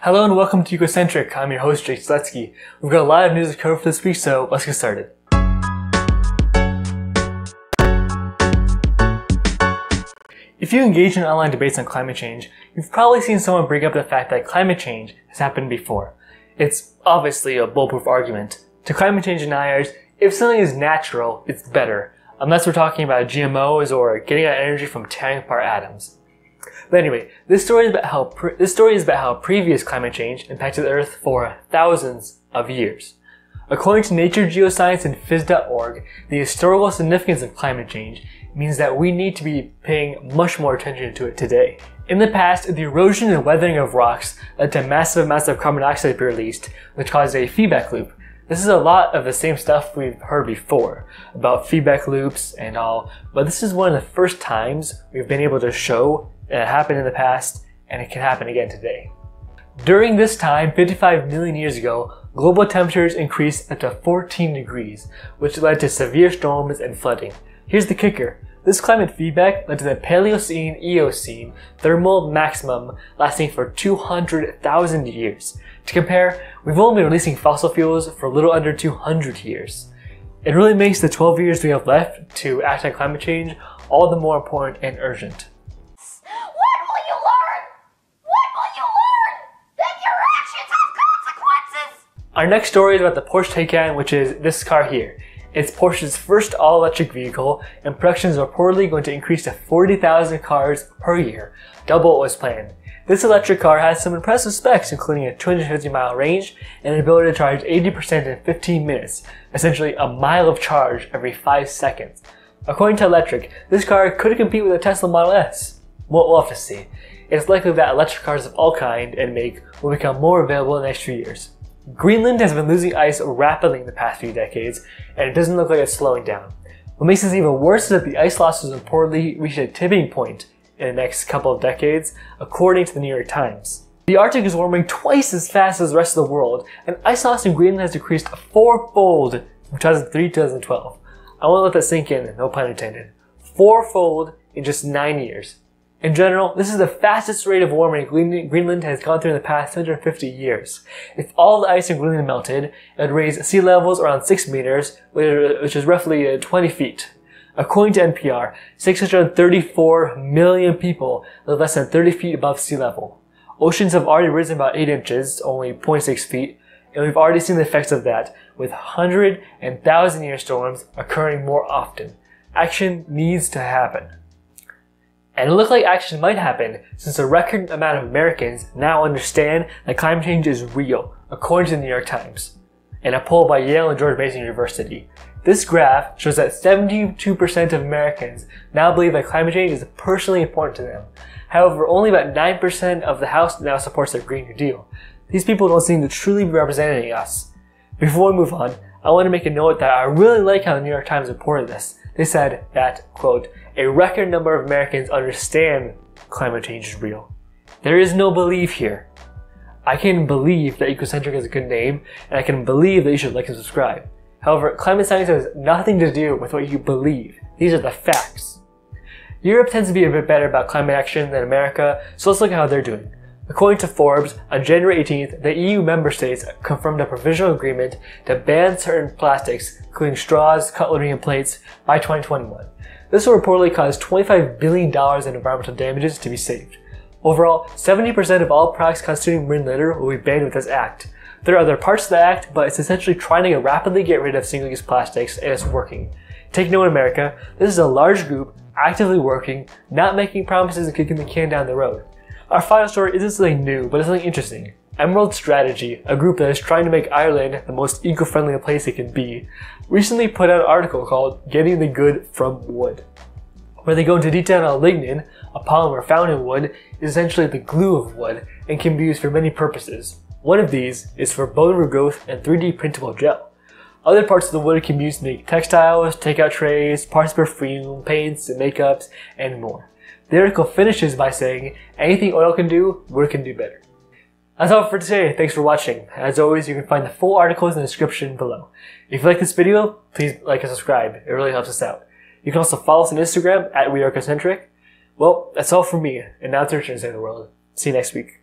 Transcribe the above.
Hello and welcome to Ecocentric. I'm your host, Jake Sletsky. We've got a lot of news to cover for this week, so let's get started. If you engage in online debates on climate change, you've probably seen someone bring up the fact that climate change has happened before. It's obviously a bulletproof argument. To climate change deniers, if something is natural, it's better, unless we're talking about GMOs or getting our energy from tearing apart atoms. But anyway, this story is about how previous climate change impacted the Earth for thousands of years. According to Nature Geoscience and Phys.org, the historical significance of climate change means that we need to be paying much more attention to it today. In the past, the erosion and weathering of rocks led to massive amounts of carbon dioxide being released, which caused a feedback loop. This is a lot of the same stuff we've heard before, about feedback loops and all, but this is one of the first times we've been able to show it happened in the past, and it can happen again today. During this time, 55 million years ago, global temperatures increased up to 14 degrees, which led to severe storms and flooding. Here's the kicker. This climate feedback led to the Paleocene-Eocene thermal maximum lasting for 200,000 years. To compare, we've only been releasing fossil fuels for a little under 200 years. It really makes the 12 years we have left to act on climate change all the more important and urgent. Our next story is about the Porsche Taycan, which is this car here. It's Porsche's first all-electric vehicle, and production is reportedly going to increase to 40,000 cars per year, double what was planned. This electric car has some impressive specs, including a 250-mile range and an ability to charge 80% in 15 minutes, essentially a mile of charge every 5 seconds. According to Electric, this car could compete with a Tesla Model S. We'll have to see. It's likely that electric cars of all kind and make will become more available in the next few years. Greenland has been losing ice rapidly in the past few decades, and it doesn't look like it's slowing down. What makes this even worse is that the ice loss will reportedly reach a tipping point in the next couple of decades, according to the New York Times. The Arctic is warming twice as fast as the rest of the world, and ice loss in Greenland has decreased fourfold from 2003 to 2012. I want to let that sink in, no pun intended. Fourfold in just 9 years. In general, this is the fastest rate of warming Greenland has gone through in the past 250 years. If all the ice in Greenland melted, it would raise sea levels around 6 meters, which is roughly 20 feet. According to NPR, 634 million people live less than 30 feet above sea level. Oceans have already risen about 8 inches, only 0.6 feet, and we've already seen the effects of that, with 100 and 1,000-year storms occurring more often. Action needs to happen. And it looks like action might happen since a record amount of Americans now understand that climate change is real, according to the New York Times. In a poll by Yale and George Mason University, this graph shows that 72% of Americans now believe that climate change is personally important to them. However, only about 9% of the House now supports the Green New Deal. These people don't seem to truly be representing us. Before we move on, I want to make a note that I really like how the New York Times reported this. They said that, quote, a record number of Americans understand climate change is real. There is no belief here. I can believe that Ecocentric is a good name, and I can believe that you should like and subscribe. However, climate science has nothing to do with what you believe. These are the facts. Europe tends to be a bit better about climate action than America, so let's look at how they're doing. According to Forbes, on January 18th, the EU member states confirmed a provisional agreement to ban certain plastics, including straws, cutlery, and plates, by 2021. This will reportedly cause $25 billion in environmental damages to be saved. Overall, 70% of all products constituting marine litter will be banned with this act. There are other parts of the act, but it's essentially trying to rapidly get rid of single-use plastics, and it's working. Take note, America, this is a large group actively working, not making promises and kicking the can down the road. Our final story isn't something new, but it's something interesting. Emerald Strategy, a group that is trying to make Ireland the most eco-friendly place it can be, recently put out an article called Getting the Good from Wood, where they go into detail on how lignin, a polymer found in wood, is essentially the glue of wood and can be used for many purposes. One of these is for bone regrowth and 3D printable gel. Other parts of the wood can be used to make textiles, takeout trays, parts of perfume, paints, and makeups, and more. The article finishes by saying, anything oil can do, wood can do better. That's all for today. Thanks for watching. As always, you can find the full articles in the description below. If you like this video, please like and subscribe. It really helps us out. You can also follow us on Instagram at Ecocentric. Well, that's all from me, and now it's your turn to save the world. See you next week.